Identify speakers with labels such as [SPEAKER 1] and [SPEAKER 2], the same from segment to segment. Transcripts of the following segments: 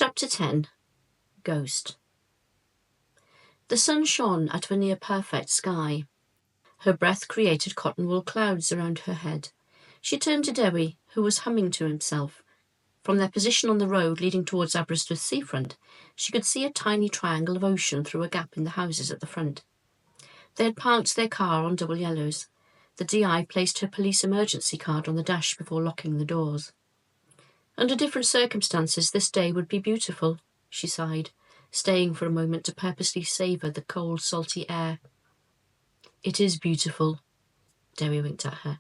[SPEAKER 1] Chapter 10. Ghost. The sun shone out of a near-perfect sky. Her breath created cotton-wool clouds around her head. She turned to Dewi, who was humming to himself. From their position on the road leading towards Aberystwyth seafront, she could see a tiny triangle of ocean through a gap in the houses at the front. They had parked their car on double yellows. The DI placed her police emergency card on the dash before locking the doors. Under different circumstances, this day would be beautiful, she sighed, staying for a moment to purposely savour the cold, salty air. It is beautiful, Dewi winked at her.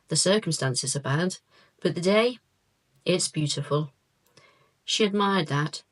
[SPEAKER 1] The circumstances are bad, but the day, it's beautiful. She admired that.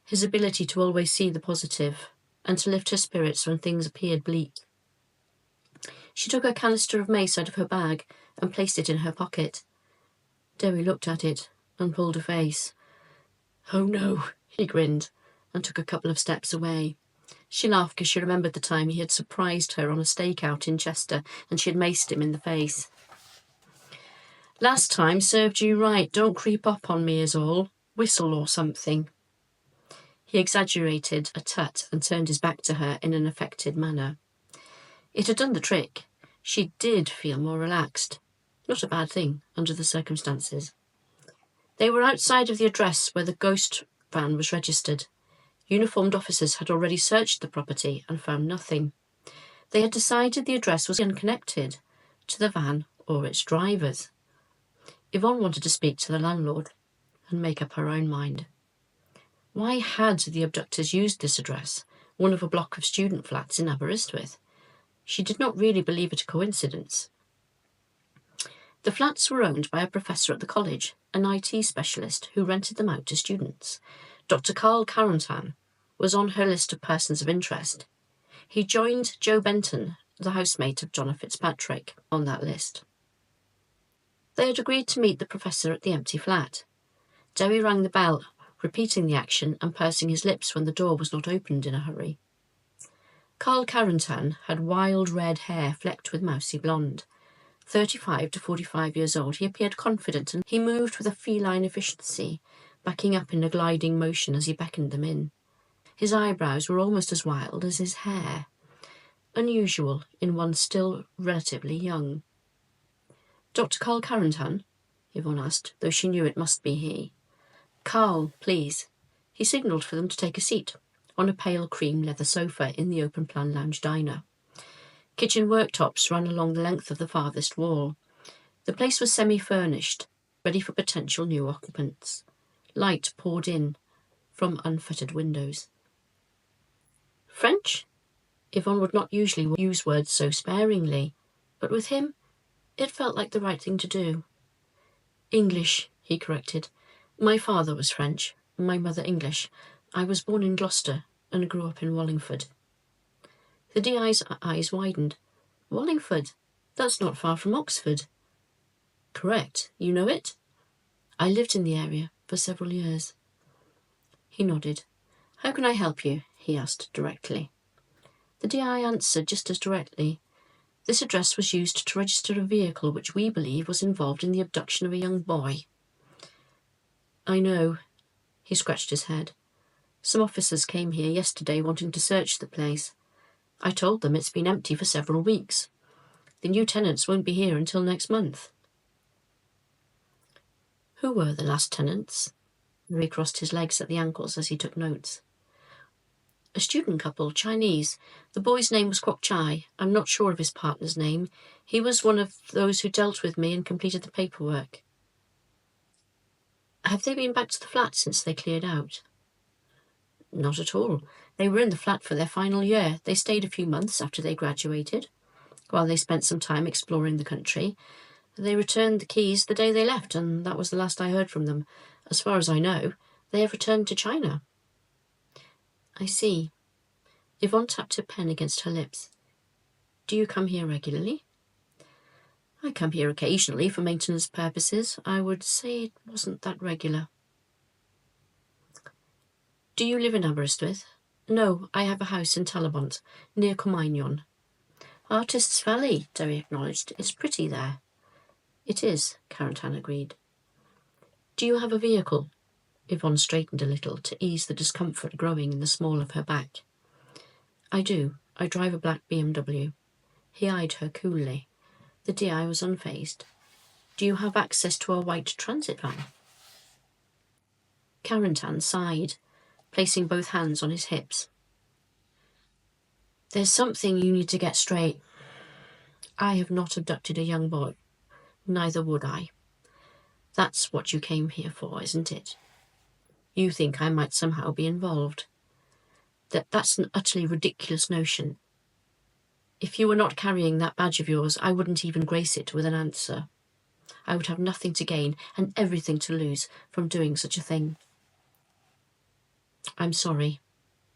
[SPEAKER 1] His ability to always see the positive, and to lift her spirits when things appeared bleak. She took a canister of mace out of her bag and placed it in her pocket. Dewi looked at it and pulled a face. Oh no, he grinned, and took a couple of steps away. She laughed as she remembered the time he had surprised her on a stakeout in Chester and she had maced him in the face. Last time served you right, don't creep up on me is all. Whistle or something. He exaggerated a tut and turned his back to her in an affected manner. It had done the trick. She did feel more relaxed. Not a bad thing, under the circumstances. They were outside of the address where the ghost van was registered. Uniformed officers had already searched the property and found nothing. They had decided the address was unconnected to the van or its drivers. Yvonne wanted to speak to the landlord and make up her own mind. Why had the abductors used this address, one of a block of student flats in Aberystwyth? She did not really believe it a coincidence. The flats were owned by a professor at the college, an IT specialist who rented them out to students. Dr. Carl Carantan was on her list of persons of interest. He joined Jo Benton, the housemate of John Fitzpatrick, on that list. They had agreed to meet the professor at the empty flat. Dewi rang the bell, repeating the action and pursing his lips when the door was not opened in a hurry. Carl Carantan had wild red hair flecked with mousy blonde. 35 to 45 years old, he appeared confident and he moved with a feline efficiency, backing up in a gliding motion as he beckoned them in. His eyebrows were almost as wild as his hair, unusual in one still relatively young. Dr. Carl Carantan? Yvonne asked, though she knew it must be he. Carl, please. He signalled for them to take a seat on a pale cream leather sofa in the open-plan lounge diner. Kitchen worktops ran along the length of the farthest wall. The place was semi-furnished, ready for potential new occupants. Light poured in from unfettered windows. French? Yvonne would not usually use words so sparingly, but with him, it felt like the right thing to do. English, he corrected. My father was French, my mother English. I was born in Gloucester and grew up in Wallingford. The DI's eyes widened. Wallingford? That's not far from Oxford. Correct. You know it? I lived in the area for several years. He nodded. How can I help you? He asked directly. The DI answered just as directly. This address was used to register a vehicle which we believe was involved in the abduction of a young boy. I know. He scratched his head. Some officers came here yesterday wanting to search the place. I told them it's been empty for several weeks. The new tenants won't be here until next month. Who were the last tenants? He crossed his legs at the ankles as he took notes. A student couple, Chinese. The boy's name was Kwok Chai. I'm not sure of his partner's name. He was one of those who dealt with me and completed the paperwork. Have they been back to the flat since they cleared out? Not at all. They were in the flat for their final year. They stayed a few months after they graduated, while they spent some time exploring the country. They returned the keys the day they left, and that was the last I heard from them. As far as I know, they have returned to China. I see. Yvonne tapped her pen against her lips. Do you come here regularly? I come here occasionally for maintenance purposes. I would say it wasn't that regular. Do you live in Aberystwyth? No, I have a house in Talabont, near Comaignon. Artists' Valley, Dewi acknowledged. It's pretty there. It is, Carantan agreed. Do you have a vehicle? Yvonne straightened a little to ease the discomfort growing in the small of her back. I do. I drive a black BMW. He eyed her coolly. The DI was unfazed. Do you have access to a white transit van? Carantan sighed, placing both hands on his hips. There's something you need to get straight. I have not abducted a young boy. Neither would I. That's what you came here for, isn't it? You think I might somehow be involved. That's an utterly ridiculous notion. If you were not carrying that badge of yours, I wouldn't even grace it with an answer. I would have nothing to gain and everything to lose from doing such a thing. I'm sorry.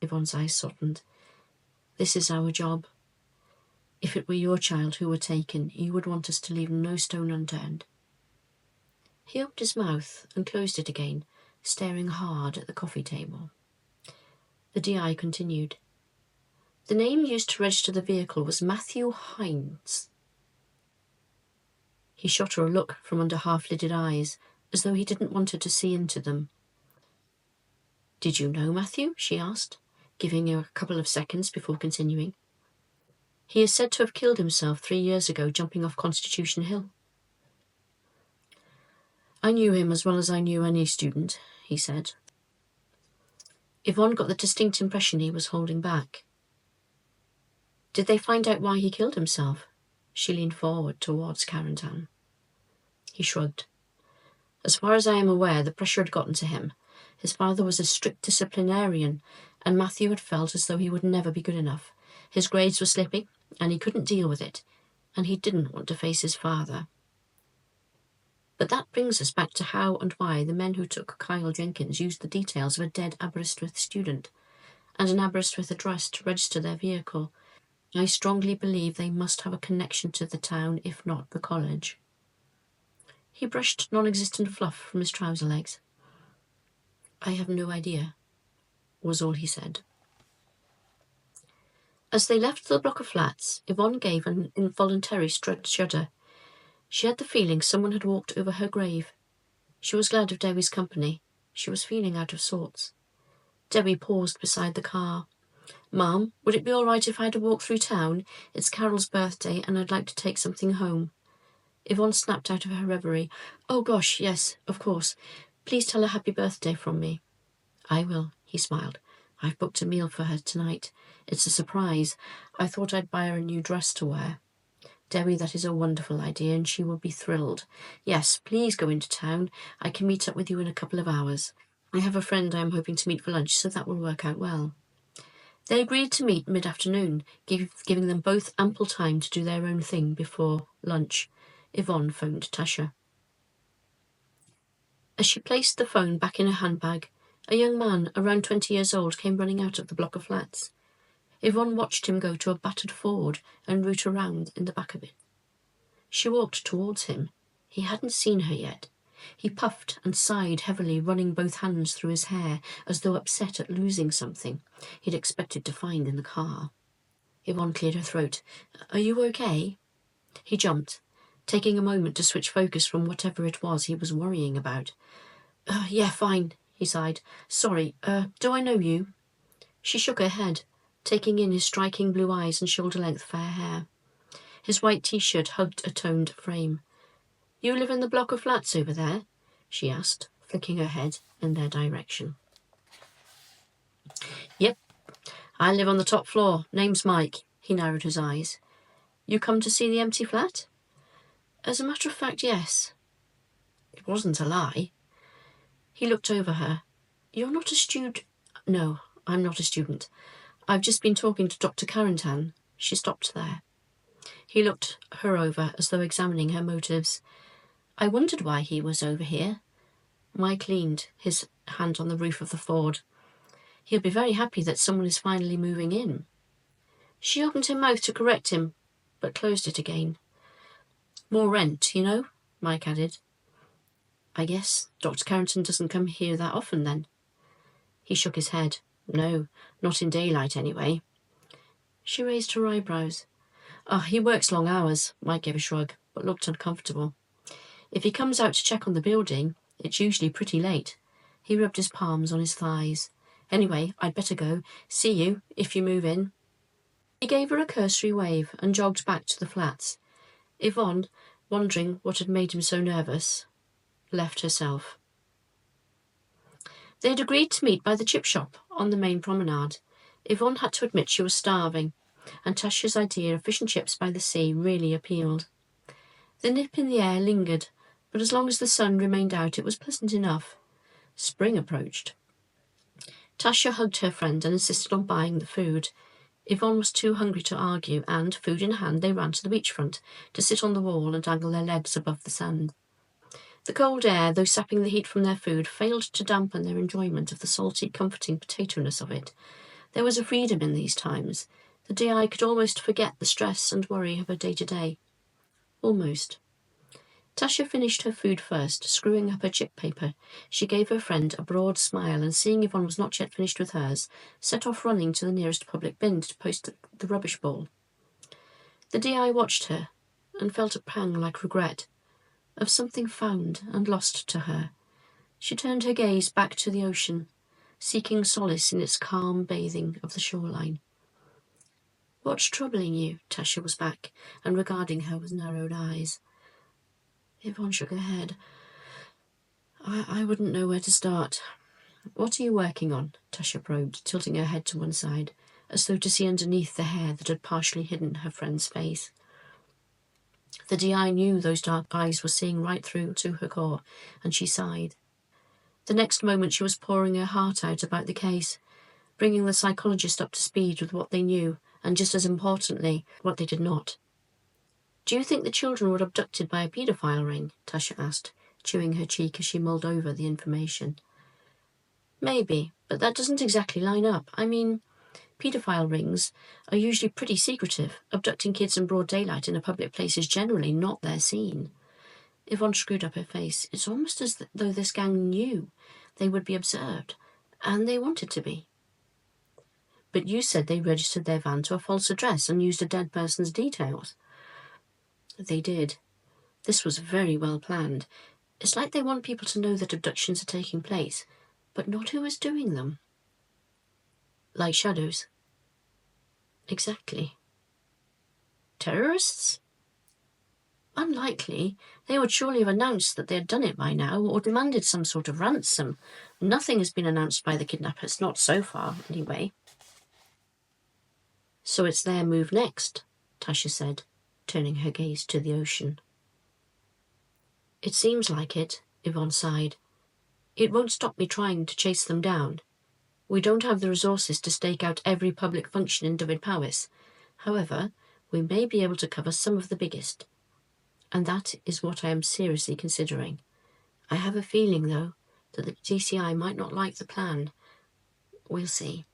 [SPEAKER 1] Yvonne's eyes softened. This is our job. If it were your child who were taken, you would want us to leave no stone unturned. He opened his mouth and closed it again, staring hard at the coffee table. The DI continued. The name used to register the vehicle was Matthew Hines. He shot her a look from under half-lidded eyes, as though he didn't want her to see into them. Did you know Matthew? She asked, giving him a couple of seconds before continuing. He is said to have killed himself 3 years ago jumping off Constitution Hill. I knew him as well as I knew any student, he said. Yvonne got the distinct impression he was holding back. Did they find out why he killed himself? She leaned forward towards Carantan. He shrugged. As far as I am aware, the pressure had gotten to him. His father was a strict disciplinarian, and Matthew had felt as though he would never be good enough. His grades were slipping, and he couldn't deal with it, and he didn't want to face his father. But that brings us back to how and why the men who took Kyle Jenkins used the details of a dead Aberystwyth student and an Aberystwyth address to register their vehicle. I strongly believe they must have a connection to the town, if not the college. He brushed non-existent fluff from his trouser legs. I have no idea, was all he said. As they left the block of flats, Yvonne gave an involuntary shudder. She had the feeling someone had walked over her grave. She was glad of Debbie's company. She was feeling out of sorts. Debbie paused beside the car. Mum, would it be all right if I had to walk through town? It's Carol's birthday and I'd like to take something home. Yvonne snapped out of her reverie. Oh gosh, yes, of course. Please tell her happy birthday from me. I will, he smiled. I've booked a meal for her tonight. It's a surprise. I thought I'd buy her a new dress to wear. Debbie, that is a wonderful idea, and she will be thrilled. Yes, please go into town. I can meet up with you in a couple of hours. I have a friend I am hoping to meet for lunch, so that will work out well. They agreed to meet mid-afternoon, giving them both ample time to do their own thing before lunch. Yvonne phoned Tasha. As she placed the phone back in her handbag, a young man, around 20 years old, came running out of the block of flats. Yvonne watched him go to a battered Ford and root around in the back of it. She walked towards him. He hadn't seen her yet. He puffed and sighed heavily, running both hands through his hair, as though upset at losing something he'd expected to find in the car. Yvonne cleared her throat. Are you okay? He jumped, taking a moment to switch focus from whatever it was he was worrying about. Yeah, fine, he sighed. Sorry, do I know you? She shook her head, taking in his striking blue eyes and shoulder-length fair hair. His white T-shirt hugged a toned frame. You live in the block of flats over there? She asked, flicking her head in their direction. Yep, I live on the top floor. Name's Mike. He narrowed his eyes. You come to see the empty flat? As a matter of fact, yes. It wasn't a lie. He looked over her. You're not a student? No, I'm not a student. I've just been talking to Dr. Carantan. She stopped there. He looked her over as though examining her motives. I wondered why he was over here. Mike leaned, his hand on the roof of the Ford. He'll be very happy that someone is finally moving in. She opened her mouth to correct him, but closed it again. More rent, you know, Mike added. I guess Dr. Carantan doesn't come here that often, then. He shook his head. No, not in daylight, anyway. She raised her eyebrows. He works long hours, Mike gave a shrug, but looked uncomfortable. If he comes out to check on the building, it's usually pretty late. He rubbed his palms on his thighs. "Anyway, I'd better go. See you, if you move in." He gave her a cursory wave and jogged back to the flats. Yvonne, wondering what had made him so nervous, left herself. They had agreed to meet by the chip shop on the main promenade. Yvonne had to admit she was starving, and Tasha's idea of fish and chips by the sea really appealed. The nip in the air lingered, but as long as the sun remained out, it was pleasant enough. Spring approached. Tasha hugged her friend and insisted on buying the food. Yvonne was too hungry to argue, and, food in hand, they ran to the beachfront to sit on the wall and dangle their legs above the sand. The cold air, though sapping the heat from their food, failed to dampen their enjoyment of the salty, comforting potato-ness of it. There was a freedom in these times. The DI could almost forget the stress and worry of her day-to-day. Almost. Tasha finished her food first, screwing up her chip paper. She gave her friend a broad smile, and seeing Yvonne was not yet finished with hers, set off running to the nearest public bin to post the rubbish ball. The DI watched her, and felt a pang like regret, of something found and lost to her. She turned her gaze back to the ocean, seeking solace in its calm bathing of the shoreline. "What's troubling you?" Tasha was back, and regarding her with narrowed eyes. Yvonne shook her head. I wouldn't know where to start." "What are you working on?" Tasha probed, tilting her head to one side, as though to see underneath the hair that had partially hidden her friend's face. The DI knew those dark eyes were seeing right through to her core, and she sighed. The next moment she was pouring her heart out about the case, bringing the psychologist up to speed with what they knew, and just as importantly, what they did not. "Do you think the children were abducted by a paedophile ring?" Tasha asked, chewing her cheek as she mulled over the information. "Maybe, but that doesn't exactly line up. I mean, paedophile rings are usually pretty secretive. Abducting kids in broad daylight in a public place is generally not their scene." Yvonne screwed up her face. "It's almost as though this gang knew they would be observed, and they wanted to be." "But you said they registered their van to a false address and used a dead person's details." "They did. This was very well planned. It's like they want people to know that abductions are taking place, but not who is doing them." "Like shadows?" "Exactly." "Terrorists?" "Unlikely. They would surely have announced that they had done it by now, or demanded some sort of ransom. Nothing has been announced by the kidnappers, not so far, anyway." "So it's their move next," Tasha said, turning her gaze to the ocean. "It seems like it," Yvonne sighed. "It won't stop me trying to chase them down. We don't have the resources to stake out every public function in Dyfed Powys. However, we may be able to cover some of the biggest. And that is what I am seriously considering. I have a feeling, though, that the DCI might not like the plan. We'll see."